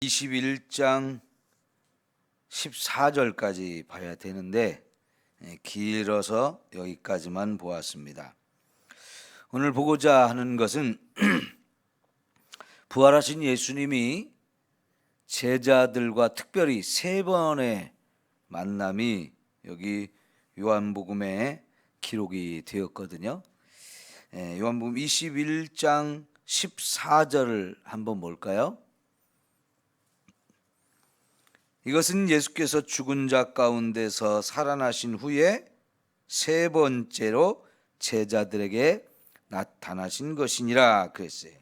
21장 14절까지 봐야 되는데 길어서 여기까지만 보았습니다. 오늘 보고자 하는 것은 부활하신 예수님이 제자들과 특별히 세 번의 만남이 여기 요한복음에 기록이 되었거든요. 요한복음 21장 14절을 한번 볼까요? 이것은 예수께서 죽은 자 가운데서 살아나신 후에 세 번째로 제자들에게 나타나신 것이니라 그랬어요.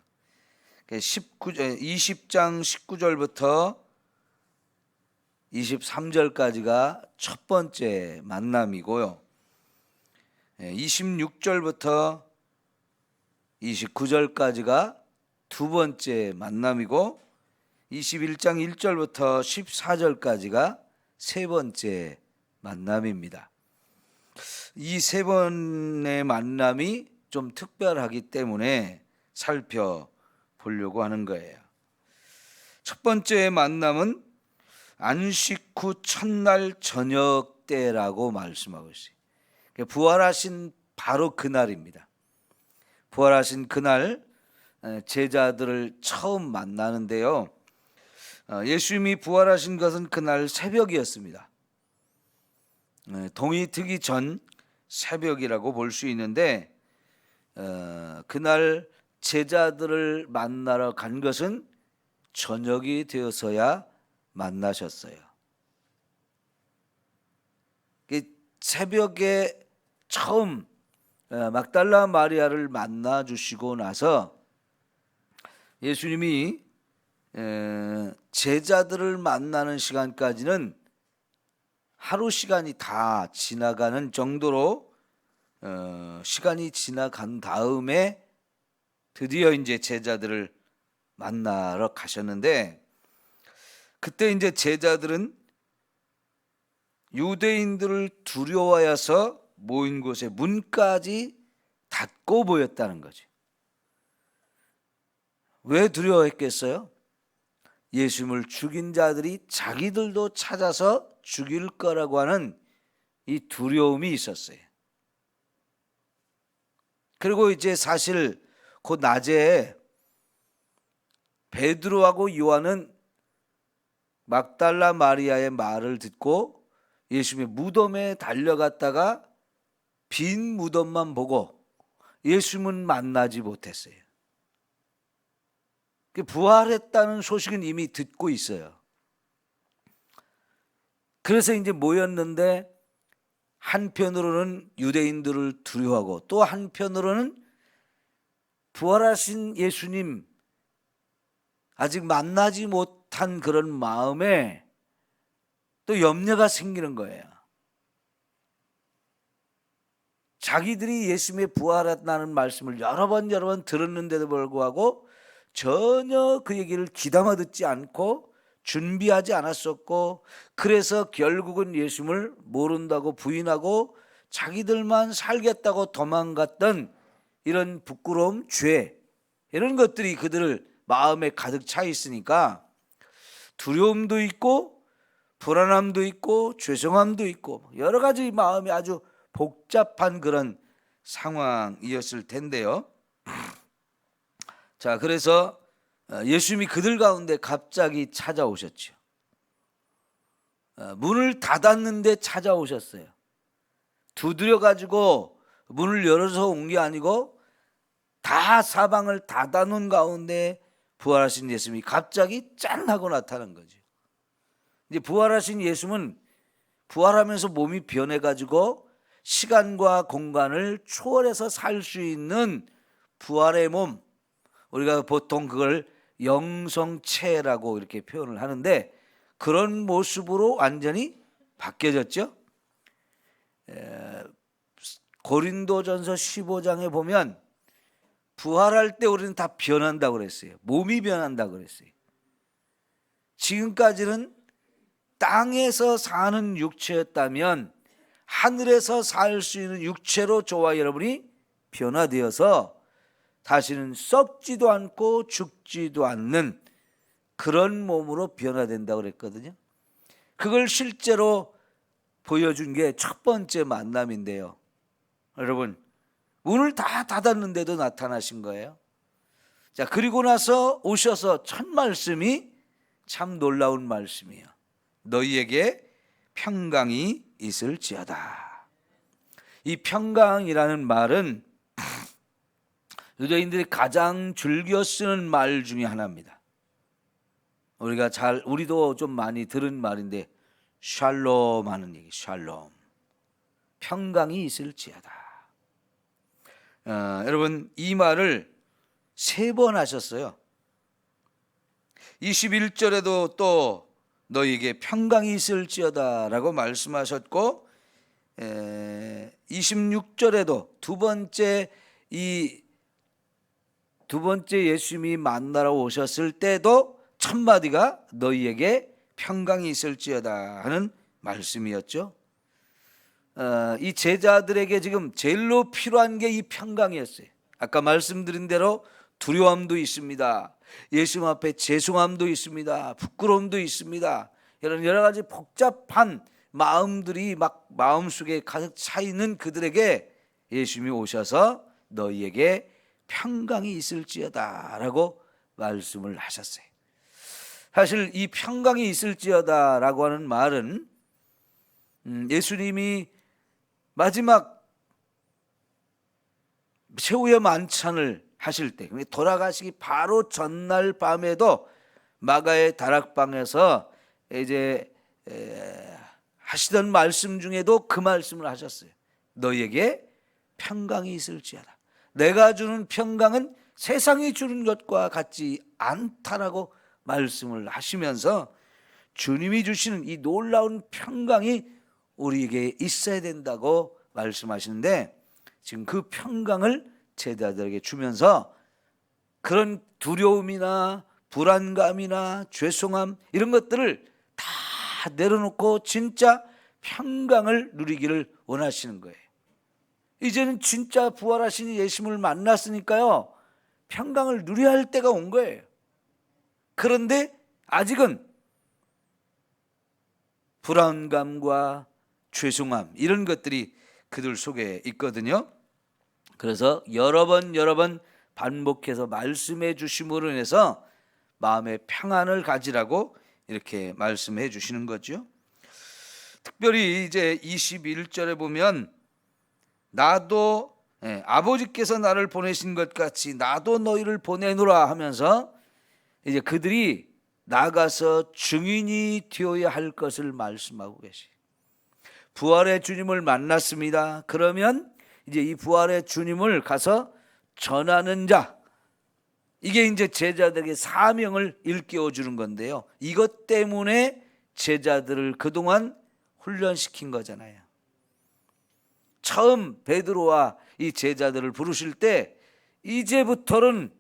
20장 19절부터 23절까지가 첫 번째 만남이고요. 26절부터 29절까지가 두 번째 만남이고 21장 1절부터 14절까지가 세 번째 만남입니다. 이 세 번의 만남이 좀 특별하기 때문에 살펴보려고 하는 거예요. 첫 번째 만남은 안식 후 첫날 저녁 때라고 말씀하고 있어요. 부활하신 바로 그날입니다. 부활하신 그날 제자들을 처음 만나는데요. 예수님이 부활하신 것은 그날 새벽이었습니다. 동이 트기 전 새벽이라고 볼 수 있는데 그날 제자들을 만나러 간 것은 저녁이 되어서야 만나셨어요. 새벽에 처음 막달라 마리아를 만나 주시고 나서 예수님이 제자들을 만나는 시간까지는 하루 시간이 다 지나가는 정도로 시간이 지나간 다음에 드디어 이제 제자들을 만나러 가셨는데 그때 이제 제자들은 유대인들을 두려워하여서 모인 곳에 문까지 닫고 모였다는 거죠. 왜 두려워했겠어요? 예수님을 죽인 자들이 자기들도 찾아서 죽일 거라고 하는 이 두려움이 있었어요. 그리고 이제 사실 그 낮에 베드로하고 요한은 막달라 마리아의 말을 듣고 예수님의 무덤에 달려갔다가 빈 무덤만 보고 예수님은 만나지 못했어요. 부활했다는 소식은 이미 듣고 있어요. 그래서 이제 모였는데 한편으로는 유대인들을 두려워하고 또 한편으로는 부활하신 예수님 아직 만나지 못한 그런 마음에 또 염려가 생기는 거예요. 자기들이 예수님의 부활했다는 말씀을 여러 번 들었는데도 불구하고 전혀 그 얘기를 귀담아 듣지 않고 준비하지 않았었고 그래서 결국은 예수님을 모른다고 부인하고 자기들만 살겠다고 도망갔던 이런 부끄러움, 죄 이런 것들이 그들을 마음에 가득 차 있으니까 두려움도 있고 불안함도 있고 죄송함도 있고 여러 가지 마음이 아주 복잡한 그런 상황이었을 텐데요. 자, 그래서 예수님이 그들 가운데 갑자기 찾아오셨죠. 문을 닫았는데 찾아오셨어요. 두드려 가지고 문을 열어서 온 게 아니고 다 사방을 닫아놓은 가운데 부활하신 예수님이 갑자기 짠 하고 나타난 거죠. 이제 부활하신 예수님은 부활하면서 몸이 변해 가지고 시간과 공간을 초월해서 살 수 있는 부활의 몸, 우리가 보통 그걸 영성체라고 이렇게 표현을 하는데 그런 모습으로 완전히 바뀌어졌죠. 고린도전서 15장에 보면 부활할 때 우리는 다 변한다고 그랬어요. 몸이 변한다고 그랬어요. 지금까지는 땅에서 사는 육체였다면 하늘에서 살 수 있는 육체로 저와 여러분이 변화되어서 다시는 썩지도 않고 죽지도 않는 그런 몸으로 변화된다고 그랬거든요. 그걸 실제로 보여준 게 첫 번째 만남인데요. 여러분, 문을 다 닫았는데도 나타나신 거예요. 자, 그리고 나서 오셔서 첫 말씀이 참 놀라운 말씀이에요. 너희에게 평강이 있을지어다. 이 평강이라는 말은 유대인들이 가장 즐겨 쓰는 말 중에 하나입니다. 우리도 좀 많이 들은 말인데, 샬롬 하는 얘기, 샬롬. 평강이 있을지어다. 여러분, 이 말을 3번 하셨어요. 21절에도 또 너희에게 평강이 있을지어다 라고 말씀하셨고, 26절에도 두 번째 예수님이 만나러 오셨을 때도 첫 마디가 너희에게 평강이 있을지어다 하는 말씀이었죠. 이 제자들에게 지금 제일로 필요한 게 이 평강이었어요. 아까 말씀드린 대로 두려움도 있습니다. 예수님 앞에 죄송함도 있습니다. 부끄러움도 있습니다. 이런 여러 가지 복잡한 마음들이 막 마음속에 가득 차 있는 그들에게 예수님이 오셔서 너희에게 평강이 있을지어다 라고 말씀을 하셨어요. 사실 이 평강이 있을지어다 라고 하는 말은 예수님이 마지막 최후의 만찬을 하실 때, 돌아가시기 바로 전날 밤에도 마가의 다락방에서 이제 하시던 말씀 중에도 그 말씀을 하셨어요. 너희에게 평강이 있을지어다. 내가 주는 평강은 세상이 주는 것과 같지 않다라고 말씀을 하시면서 주님이 주시는 이 놀라운 평강이 우리에게 있어야 된다고 말씀하시는데, 지금 그 평강을 제자들에게 주면서 그런 두려움이나 불안감이나 죄송함 이런 것들을 다 내려놓고 진짜 평강을 누리기를 원하시는 거예요. 이제는 진짜 부활하신 예수님을 만났으니까요, 평강을 누려야 할 때가 온 거예요. 그런데 아직은 불안감과 죄송함 이런 것들이 그들 속에 있거든요. 그래서 여러 번 반복해서 말씀해 주심으로 인해서 마음의 평안을 가지라고 이렇게 말씀해 주시는 거죠. 특별히 이제 21절에 보면 나도 아버지께서 나를 보내신 것 같이 나도 너희를 보내노라 하면서 이제 그들이 나가서 증인이 되어야 할 것을 말씀하고 계시. 부활의 주님을 만났습니다. 그러면 이제 이 부활의 주님을 가서 전하는 자, 이게 이제 제자들에게 사명을 일깨워 주는 건데요. 이것 때문에 제자들을 그동안 훈련시킨 거잖아요. 처음 베드로와 이 제자들을 부르실 때 이제부터는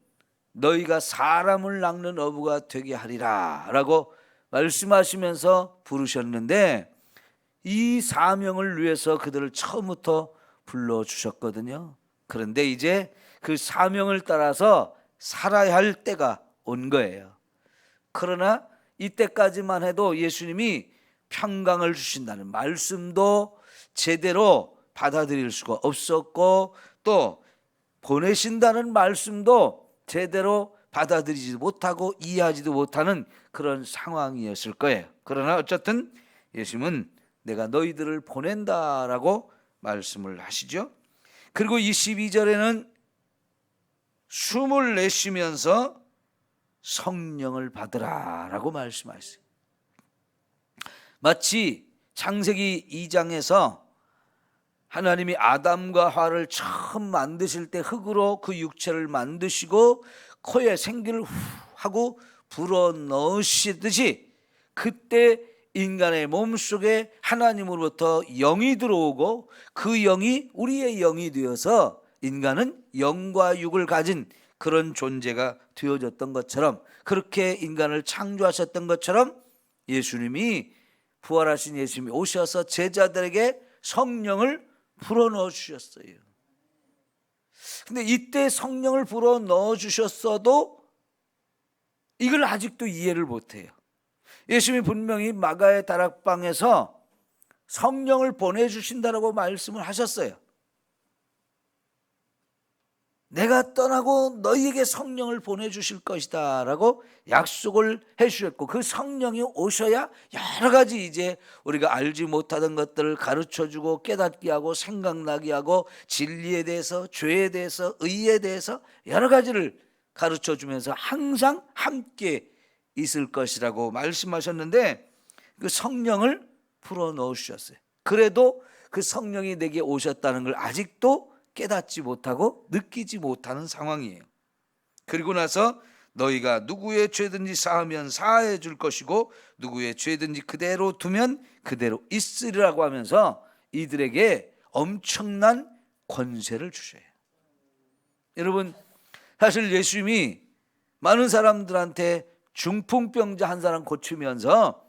너희가 사람을 낚는 어부가 되게 하리라 라고 말씀하시면서 부르셨는데, 이 사명을 위해서 그들을 처음부터 불러주셨거든요. 그런데 이제 그 사명을 따라서 살아야 할 때가 온 거예요. 그러나 이때까지만 해도 예수님이 평강을 주신다는 말씀도 제대로 받아들일 수가 없었고, 또 보내신다는 말씀도 제대로 받아들이지도 못하고 이해하지도 못하는 그런 상황이었을 거예요. 그러나 어쨌든 예수님은 내가 너희들을 보낸다라고 말씀을 하시죠. 그리고 22절에는 숨을 내쉬면서 성령을 받으라라고 말씀하셨어요. 마치 창세기 2장에서 하나님이 아담과 하와를 처음 만드실 때 흙으로 그 육체를 만드시고 코에 생기를 후 하고 불어 넣으시듯이, 그때 인간의 몸속에 하나님으로부터 영이 들어오고 그 영이 우리의 영이 되어서 인간은 영과 육을 가진 그런 존재가 되어졌던 것처럼, 그렇게 인간을 창조하셨던 것처럼 예수님이, 부활하신 예수님이 오셔서 제자들에게 성령을 불어넣어 주셨어요. 근데 이때 성령을 불어넣어 주셨어도 이걸 아직도 이해를 못해요. 예수님이 분명히 마가의 다락방에서 성령을 보내주신다라고 말씀을 하셨어요. 내가 떠나고 너희에게 성령을 보내주실 것이다 라고 약속을 해주셨고, 그 성령이 오셔야 여러 가지 이제 우리가 알지 못하던 것들을 가르쳐주고 깨닫게 하고 생각나게 하고 진리에 대해서, 죄에 대해서, 의에 대해서 여러 가지를 가르쳐주면서 항상 함께 있을 것이라고 말씀하셨는데, 그 성령을 풀어넣으셨어요. 그래도 그 성령이 내게 오셨다는 걸 아직도 깨닫지 못하고 느끼지 못하는 상황이에요. 그리고 나서 너희가 누구의 죄든지 사하면 사해 줄 것이고 누구의 죄든지 그대로 두면 그대로 있으리라고 하면서 이들에게 엄청난 권세를 주셔요. 여러분, 사실 예수님이 많은 사람들한테 중풍병자 한 사람 고치면서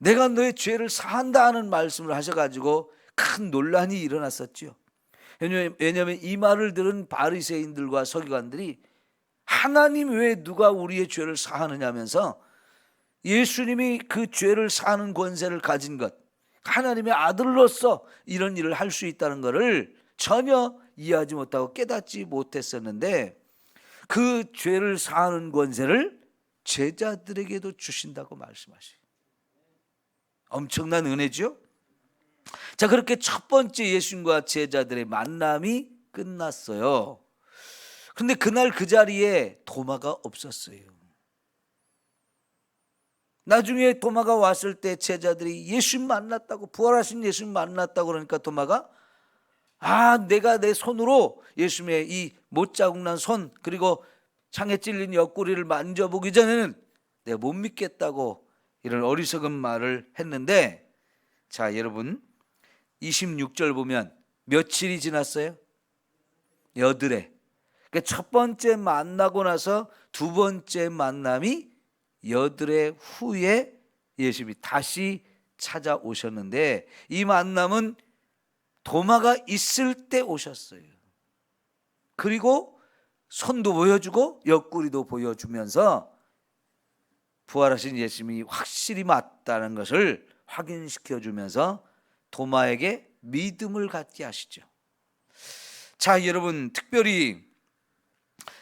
내가 너의 죄를 사한다 하는 말씀을 하셔가지고 큰 논란이 일어났었죠. 왜냐하면 이 말을 들은 바리새인들과 서기관들이 하나님 왜 누가 우리의 죄를 사하느냐면서 예수님이 그 죄를 사하는 권세를 가진 것, 하나님의 아들로서 이런 일을 할 수 있다는 것을 전혀 이해하지 못하고 깨닫지 못했었는데, 그 죄를 사하는 권세를 제자들에게도 주신다고 말씀하셔요. 엄청난 은혜죠. 자, 그렇게 첫 번째 예수님과 제자들의 만남이 끝났어요. 그런데 그날 그 자리에 도마가 없었어요. 나중에 도마가 왔을 때 제자들이 예수님 만났다고, 부활하신 예수님 만났다고 그러니까 도마가 내가 내 손으로 예수님의 이 못자국 난 손, 그리고 창에 찔린 옆구리를 만져보기 전에는 내가 못 믿겠다고 이런 어리석은 말을 했는데, 자, 여러분 26절 보면 며칠이 지났어요? 여드레. 그러니까 첫 번째 만나고 나서 두 번째 만남이 여드레 후에 예수님이 다시 찾아오셨는데, 이 만남은 도마가 있을 때 오셨어요. 그리고 손도 보여주고 옆구리도 보여주면서 부활하신 예수님이 확실히 맞다는 것을 확인시켜 주면서 도마에게 믿음을 갖게 하시죠. 자, 여러분, 특별히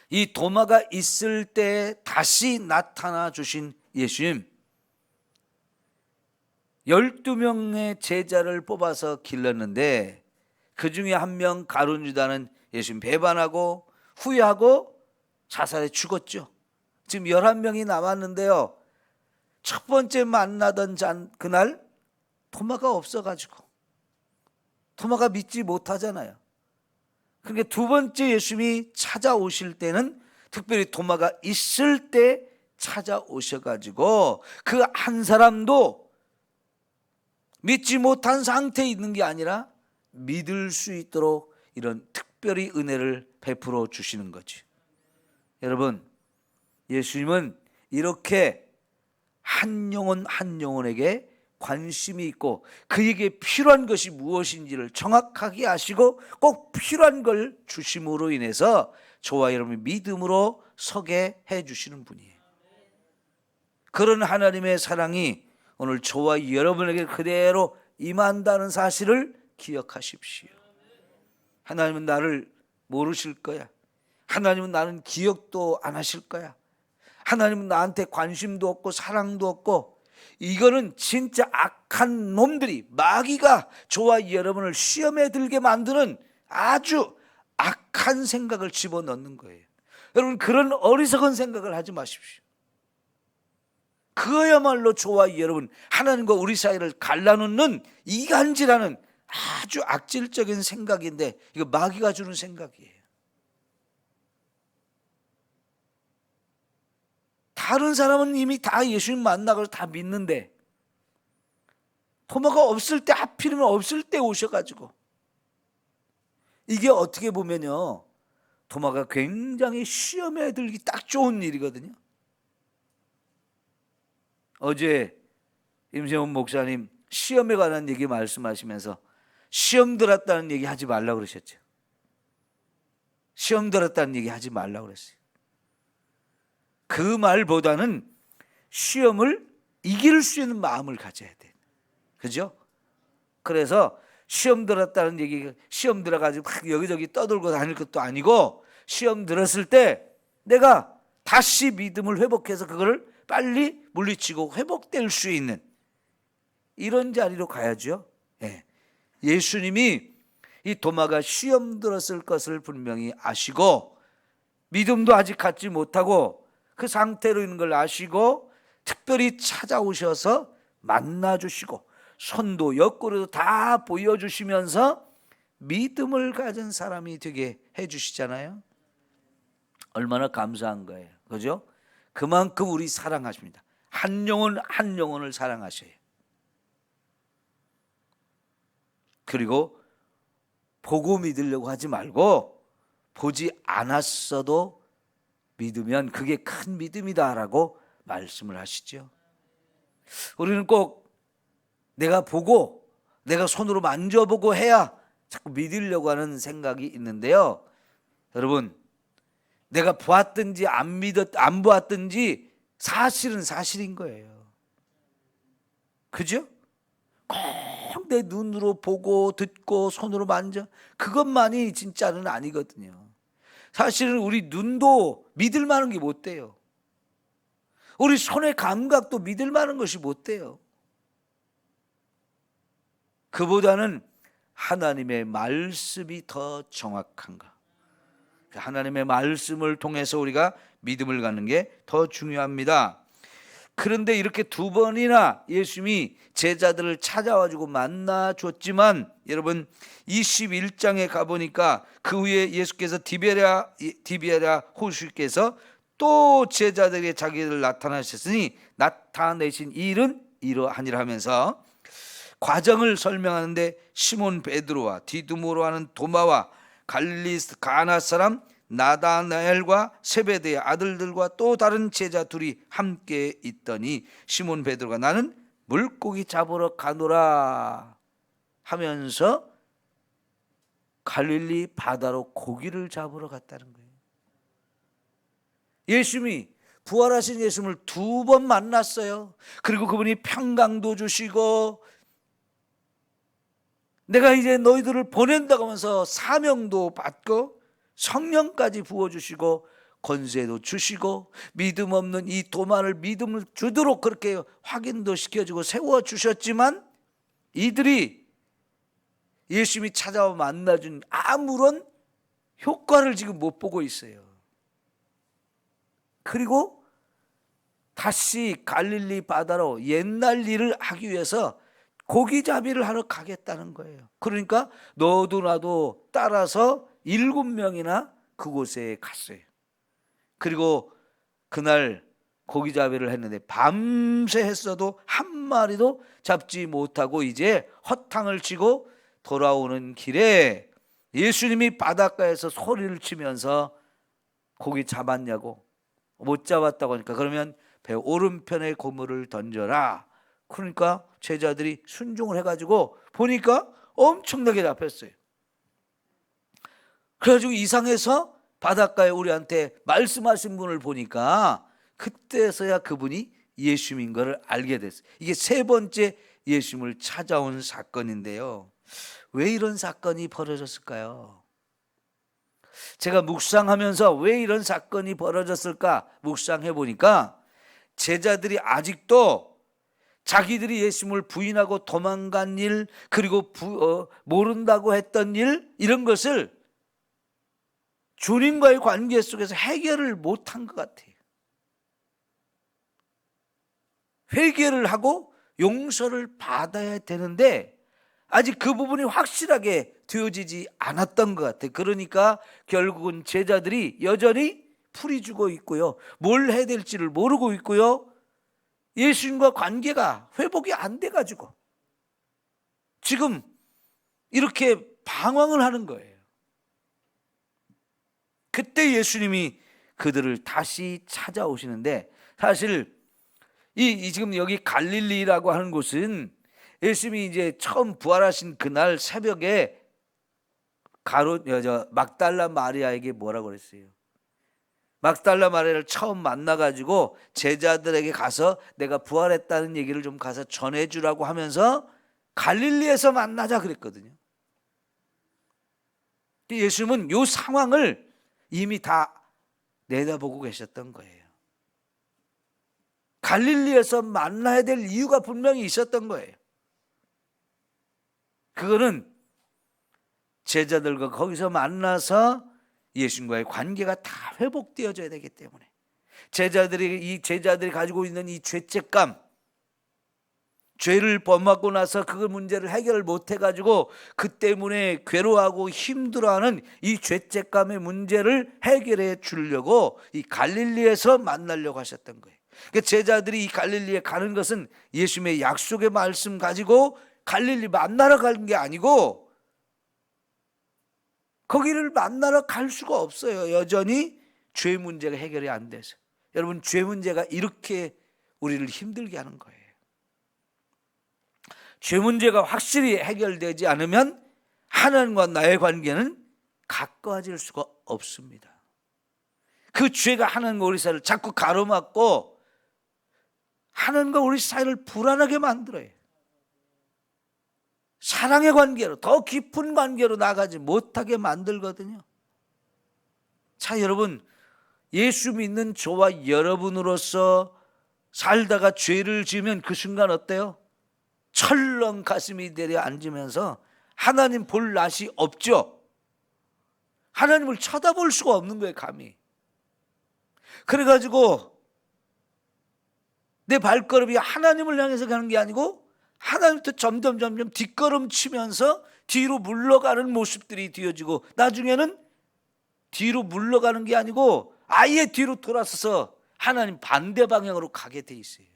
이 도마가 있을 때 다시 나타나 주신 예수님, 12명의 제자를 뽑아서 길렀는데 그 중에 한 명 가룟 유다는 예수님 배반하고 후회하고 자살해 죽었죠. 지금 11명이 남았는데요, 첫 번째 만나던 그날 도마가 없어가지고 도마가 믿지 못하잖아요. 그러니까 두 번째 예수님이 찾아오실 때는 특별히 도마가 있을 때 찾아오셔가지고 그 한 사람도 믿지 못한 상태에 있는 게 아니라 믿을 수 있도록 이런 특별히 은혜를 베풀어 주시는 거죠. 여러분, 예수님은 이렇게 한 영혼 한 영혼에게 관심이 있고 그에게 필요한 것이 무엇인지를 정확하게 아시고 꼭 필요한 걸 주심으로 인해서 저와 여러분이 믿음으로 서게 해주시는 분이에요. 그런 하나님의 사랑이 오늘 저와 여러분에게 그대로 임한다는 사실을 기억하십시오. 하나님은 나를 모르실 거야. 하나님은 나는 기억도 안 하실 거야. 하나님은 나한테 관심도 없고 사랑도 없고, 이거는 진짜 악한 놈들이, 마귀가 저와 여러분을 시험에 들게 만드는 아주 악한 생각을 집어넣는 거예요. 여러분, 그런 어리석은 생각을 하지 마십시오. 그야말로 저와 여러분, 하나님과 우리 사이를 갈라놓는 이간질하는 아주 악질적인 생각인데, 이거 마귀가 주는 생각이에요. 다른 사람은 이미 다 예수님 만나고 다 믿는데 도마가 없을 때, 하필이면 없을 때 오셔가지고, 이게 어떻게 보면요, 도마가 굉장히 시험에 들기 딱 좋은 일이거든요. 어제 임세훈 목사님 시험에 관한 얘기 말씀하시면서 시험 들었다는 얘기 하지 말라고 그러셨죠. 시험 들었다는 얘기 하지 말라고 그랬어요. 그 말보다는 시험을 이길 수 있는 마음을 가져야 돼. 그죠? 그래서 시험 들었다는 얘기가 시험 들어가지고 막 여기저기 떠들고 다닐 것도 아니고, 시험 들었을 때 내가 다시 믿음을 회복해서 그거를 빨리 물리치고 회복될 수 있는 이런 자리로 가야죠. 예. 예수님이 이 도마가 시험 들었을 것을 분명히 아시고, 믿음도 아직 갖지 못하고 그 상태로 있는 걸 아시고 특별히 찾아오셔서 만나주시고 손도 옆구리도 다 보여주시면서 믿음을 가진 사람이 되게 해주시잖아요. 얼마나 감사한 거예요. 그죠? 그만큼 우리 사랑하십니다. 한 영혼 한 영혼을 사랑하셔요. 그리고 보고 믿으려고 하지 말고, 보지 않았어도 믿으면 그게 큰 믿음이다라고 말씀을 하시죠. 우리는 꼭 내가 보고 내가 손으로 만져보고 해야 자꾸 믿으려고 하는 생각이 있는데요. 여러분, 내가 보았든지 안 보았든지 사실은 사실인 거예요. 그죠? 꼭 내 눈으로 보고 듣고 손으로 만져, 그것만이 진짜는 아니거든요. 사실은 우리 눈도 믿을 만한 게 못 돼요. 우리 손의 감각도 믿을 만한 것이 못 돼요. 그보다는 하나님의 말씀이 더 정확한가. 하나님의 말씀을 통해서 우리가 믿음을 갖는 게 더 중요합니다. 그런데 이렇게 두 번이나 예수님이 제자들을 찾아와주고 만나줬지만, 여러분 21장에 가보니까 그 후에 예수께서 디베랴 호수께서 또 제자들에게 자기를 나타나셨으니 나타내신 일은 이러하니라 하면서 과정을 설명하는데, 시몬 베드로와 디두모로 하는 도마와 갈릴리 가나 사람 나다나엘과 세베대의 아들들과 또 다른 제자 둘이 함께 있더니, 시몬 베드로가 나는 물고기 잡으러 가노라 하면서 갈릴리 바다로 고기를 잡으러 갔다는 거예요. 예수님이, 부활하신 예수님을 두 번 만났어요. 그리고 그분이 평강도 주시고 내가 이제 너희들을 보낸다고 하면서 사명도 받고 성령까지 부어주시고 권세도 주시고 믿음 없는 이 도마를 믿음을 주도록 그렇게 확인도 시켜주고 세워주셨지만, 이들이 예수님이 찾아와 만나준 아무런 효과를 지금 못 보고 있어요. 그리고 다시 갈릴리 바다로 옛날 일을 하기 위해서 고기잡이를 하러 가겠다는 거예요. 그러니까 너도 나도 따라서 7명이나 그곳에 갔어요. 그리고 그날 고기잡이를 했는데 밤새 했어도 한 마리도 잡지 못하고 이제 허탕을 치고 돌아오는 길에 예수님이 바닷가에서 소리를 치면서 고기 잡았냐고, 못 잡았다고 하니까 그러면 배 오른편에 고물을 던져라. 그러니까 제자들이 순종을 해가지고 보니까 엄청나게 잡혔어요. 그래가지고 이상해서 바닷가에 우리한테 말씀하신 분을 보니까 그때서야 그분이 예수님인 것을 알게 됐어요. 이게 세 번째 예수님을 찾아온 사건인데요. 왜 이런 사건이 벌어졌을까요? 제가 묵상하면서 왜 이런 사건이 벌어졌을까 묵상해 보니까, 제자들이 아직도 자기들이 예수님을 부인하고 도망간 일, 그리고 모른다고 했던 일, 이런 것을 주님과의 관계 속에서 해결을 못한 것 같아요. 회개를 하고 용서를 받아야 되는데 아직 그 부분이 확실하게 되어지지 않았던 것 같아요. 그러니까 결국은 제자들이 여전히 풀이 죽어 있고요, 뭘 해야 될지를 모르고 있고요, 예수님과 관계가 회복이 안 돼가지고 지금 이렇게 방황을 하는 거예요. 그때 예수님이 그들을 다시 찾아오시는데, 사실 이 지금 여기 갈릴리라고 하는 곳은 예수님이 이제 처음 부활하신 그날 새벽에 막달라 마리아에게 뭐라고 그랬어요? 막달라 마리아를 처음 만나가지고 제자들에게 가서 내가 부활했다는 얘기를 좀 가서 전해주라고 하면서 갈릴리에서 만나자 그랬거든요. 예수님은 이 상황을 이미 다 내다보고 계셨던 거예요. 갈릴리에서 만나야 될 이유가 분명히 있었던 거예요. 그거는 제자들과 거기서 만나서 예수님과의 관계가 다 회복되어져야 되기 때문에 제자들이 가지고 있는 이 죄책감, 죄를 범하고 나서 그 문제를 해결을 못 해가지고 그 때문에 괴로워하고 힘들어하는 이 죄책감의 문제를 해결해 주려고 이 갈릴리에서 만나려고 하셨던 거예요. 그러니까 제자들이 이 갈릴리에 가는 것은 예수님의 약속의 말씀 가지고 갈릴리 만나러 가는 게 아니고 거기를 만나러 갈 수가 없어요. 여전히 죄 문제가 해결이 안 돼서. 여러분, 죄 문제가 이렇게 우리를 힘들게 하는 거예요. 죄 문제가 확실히 해결되지 않으면 하나님과 나의 관계는 가까워질 수가 없습니다. 그 죄가 하나님과 우리 사이를 자꾸 가로막고 하나님과 우리 사이를 불안하게 만들어요. 사랑의 관계로, 더 깊은 관계로 나가지 못하게 만들거든요. 자, 여러분, 예수 믿는 저와 여러분으로서 살다가 죄를 지으면 그 순간 어때요? 철렁 가슴이 내려앉으면서 하나님 볼 낯이 없죠. 하나님을 쳐다볼 수가 없는 거예요, 감히. 그래가지고 내 발걸음이 하나님을 향해서 가는 게 아니고 하나님부터 점점 뒷걸음치면서 뒤로 물러가는 모습들이 되어지고 나중에는 뒤로 물러가는 게 아니고 아예 뒤로 돌아서서 하나님 반대 방향으로 가게 돼 있어요.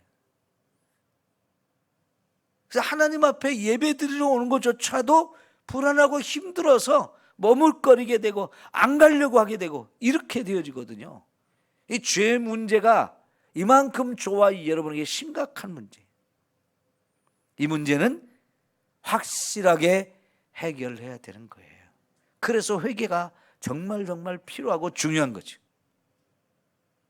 그래서 하나님 앞에 예배 드리러 오는 것조차도 불안하고 힘들어서 머물거리게 되고 안 가려고 하게 되고 이렇게 되어지거든요. 이 죄 문제가 이만큼 저와 여러분에게 심각한 문제예요. 이 문제는 확실하게 해결해야 되는 거예요. 그래서 회개가 정말 필요하고 중요한 거죠.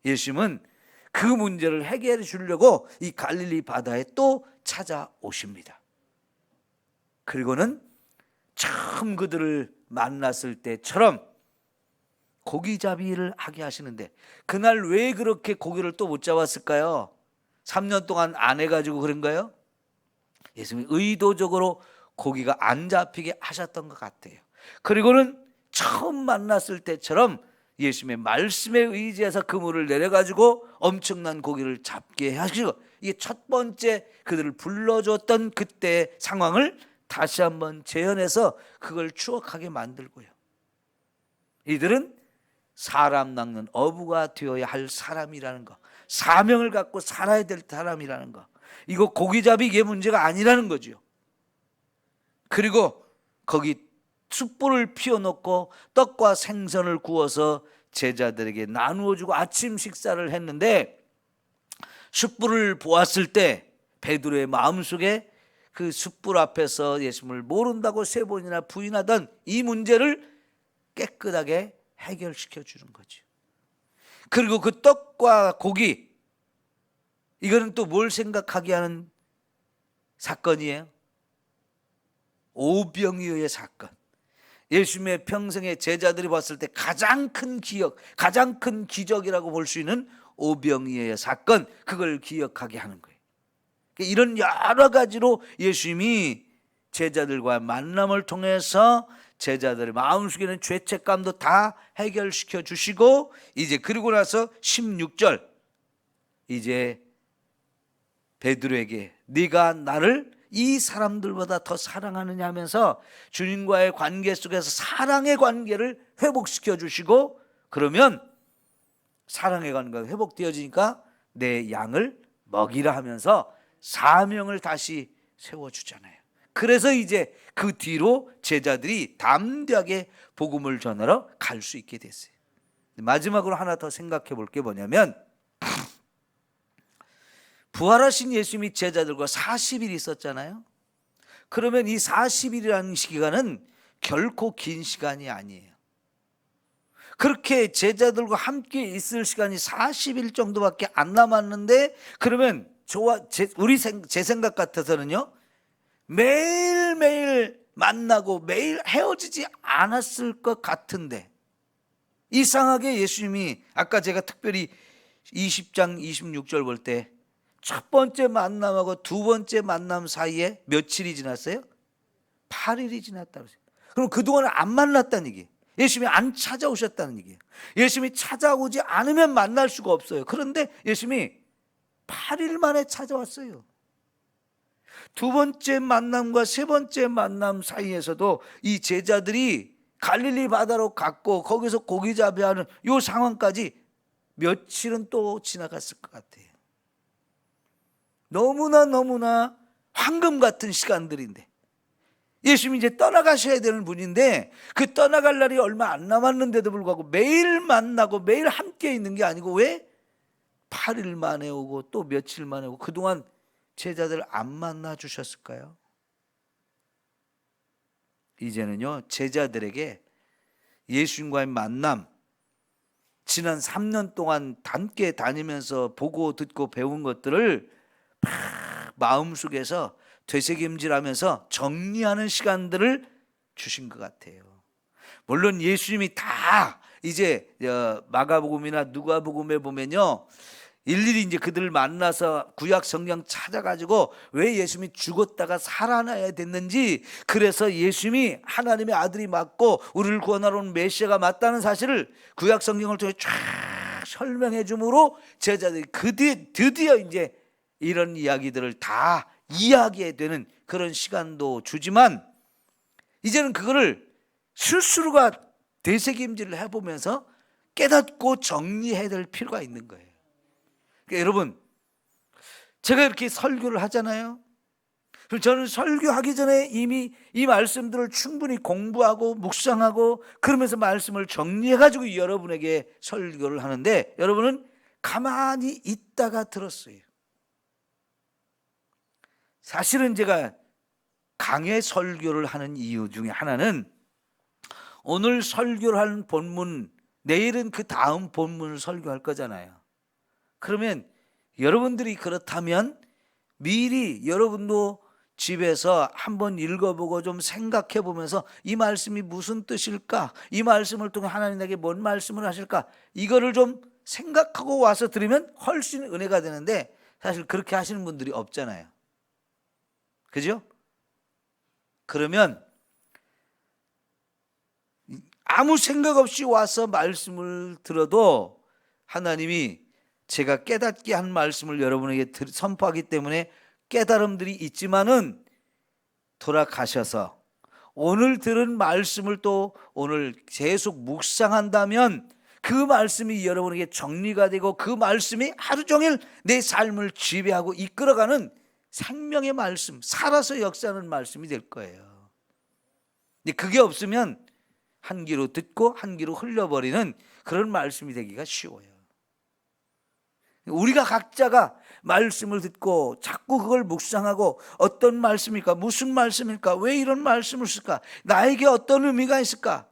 예수님은 그 문제를 해결해 주려고 이 갈릴리 바다에 또 찾아오십니다. 그리고는 처음 그들을 만났을 때처럼 고기잡이를 하게 하시는데 그날 왜 그렇게 고기를 또 못 잡았을까요? 3년 동안 안 해가지고 그런가요? 예수님이 의도적으로 고기가 안 잡히게 하셨던 것 같아요. 그리고는 처음 만났을 때처럼 예수님의 말씀에 의지해서 그물을 내려가지고 엄청난 고기를 잡게 하시고 이게 첫 번째 그들을 불러줬던 그때의 상황을 다시 한번 재현해서 그걸 추억하게 만들고요. 이들은 사람 낚는 어부가 되어야 할 사람이라는 거, 사명을 갖고 살아야 될 사람이라는 거, 이거 고기잡이 이게 문제가 아니라는 거죠. 그리고 거기 숯불을 피워놓고 떡과 생선을 구워서 제자들에게 나누어주고 아침 식사를 했는데 숯불을 보았을 때 베드로의 마음속에 그 숯불 앞에서 예수님을 모른다고 3번이나 부인하던 이 문제를 깨끗하게 해결시켜 주는 거죠. 그리고 그 떡과 고기, 이거는 또 뭘 생각하게 하는 사건이에요? 오병이어의 사건. 예수님의 평생에 제자들이 봤을 때 가장 큰 기억, 가장 큰 기적이라고 볼 수 있는 오병이어의 사건, 그걸 기억하게 하는 거예요. 이런 여러 가지로 예수님이 제자들과 만남을 통해서 제자들의 마음속에 있는 죄책감도 다 해결시켜 주시고 이제 그리고 나서 16절 이제 베드로에게 네가 나를 이 사람들보다 더 사랑하느냐 하면서 주님과의 관계 속에서 사랑의 관계를 회복시켜 주시고 그러면 사랑의 관계가 회복되어지니까 내 양을 먹이라 하면서 사명을 다시 세워주잖아요. 그래서 이제 그 뒤로 제자들이 담대하게 복음을 전하러 갈 수 있게 됐어요. 마지막으로 하나 더 생각해 볼 게 뭐냐면 부활하신 예수님이 제자들과 40일 있었잖아요. 그러면 이 40일이라는 시간은 결코 긴 시간이 아니에요. 그렇게 제자들과 함께 있을 시간이 40일 정도밖에 안 남았는데, 그러면 제 생각 같아서는요, 매일매일 만나고 매일 헤어지지 않았을 것 같은데, 이상하게 예수님이 아까 제가 특별히 20장 26절 볼 때 첫 번째 만남하고 두 번째 만남 사이에 며칠이 지났어요? 8일이 지났다고 했어요. 그럼 그동안 안 만났다는 얘기예요. 예수님이 안 찾아오셨다는 얘기예요. 예수님이 찾아오지 않으면 만날 수가 없어요. 그런데 예수님이 8일 만에 찾아왔어요. 두 번째 만남과 세 번째 만남 사이에서도 이 제자들이 갈릴리 바다로 갔고 거기서 고기 잡이하는 이 상황까지 며칠은 또 지나갔을 것 같아요. 너무나 황금 같은 시간들인데, 예수님이 이제 떠나가셔야 되는 분인데 그 떠나갈 날이 얼마 안 남았는데도 불구하고 매일 만나고 매일 함께 있는 게 아니고, 왜 8일 만에 오고 또 며칠 만에 오고 그동안 제자들 안 만나 주셨을까요? 이제는요, 제자들에게 예수님과의 만남, 지난 3년 동안 함께 다니면서 보고 듣고 배운 것들을 막 마음속에서 되새김질하면서 정리하는 시간들을 주신 것 같아요. 물론 예수님이 다 이제 마가복음이나 누가복음에 보면요, 일일이 이제 그들을 만나서 구약 성경 찾아가지고 왜 예수님이 죽었다가 살아나야 됐는지, 그래서 예수님이 하나님의 아들이 맞고 우리를 구원하러 온 메시아가 맞다는 사실을 구약 성경을 통해 쫙 설명해 줌으로 제자들이 드디어 이제 이런 이야기들을 다 이야기해야 되는 그런 시간도 주지만, 이제는 그거를 스스로가 되새김질을 해보면서 깨닫고 정리해야 될 필요가 있는 거예요. 그러니까 여러분, 제가 이렇게 설교를 하잖아요. 그럼 저는 설교하기 전에 이미 이 말씀들을 충분히 공부하고 묵상하고 그러면서 말씀을 정리해가지고 여러분에게 설교를 하는데, 여러분은 가만히 있다가 들었어요. 사실은 제가 강해 설교를 하는 이유 중에 하나는, 오늘 설교를 하는 본문, 내일은 그 다음 본문을 설교할 거잖아요. 그러면 여러분들이 그렇다면 미리 여러분도 집에서 한번 읽어보고 좀 생각해 보면서 이 말씀이 무슨 뜻일까? 이 말씀을 통해 하나님 나에게 뭔 말씀을 하실까? 이거를 좀 생각하고 와서 들으면 훨씬 은혜가 되는데, 사실 그렇게 하시는 분들이 없잖아요. 그죠? 그러면 아무 생각 없이 와서 말씀을 들어도 하나님이 제가 깨닫게 한 말씀을 여러분에게 선포하기 때문에 깨달음들이 있지만은, 돌아가셔서 오늘 들은 말씀을 또 오늘 계속 묵상한다면 그 말씀이 여러분에게 정리가 되고 그 말씀이 하루 종일 내 삶을 지배하고 이끌어가는 생명의 말씀, 살아서 역사하는 말씀이 될 거예요. 근데 그게 없으면 한 귀로 듣고 한 귀로 흘려버리는 그런 말씀이 되기가 쉬워요. 우리가 각자가 말씀을 듣고 자꾸 그걸 묵상하고, 어떤 말씀일까? 무슨 말씀일까? 왜 이런 말씀을 쓸까? 나에게 어떤 의미가 있을까?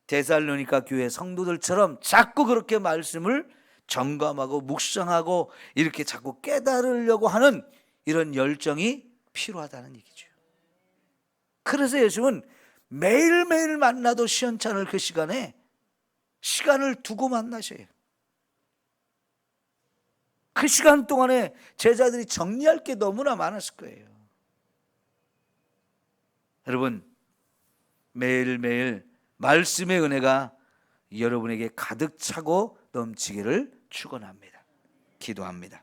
데살로니가 교회 성도들처럼 자꾸 그렇게 말씀을 점검하고 묵상하고 이렇게 자꾸 깨달으려고 하는 이런 열정이 필요하다는 얘기죠. 그래서 예수님은 매일매일 만나도 시원찮을 그 시간에 시간을 두고 만나셔요. 그 시간 동안에 제자들이 정리할 게 너무나 많았을 거예요. 여러분, 매일매일 말씀의 은혜가 여러분에게 가득 차고 넘치기를 축원합니다. 기도합니다.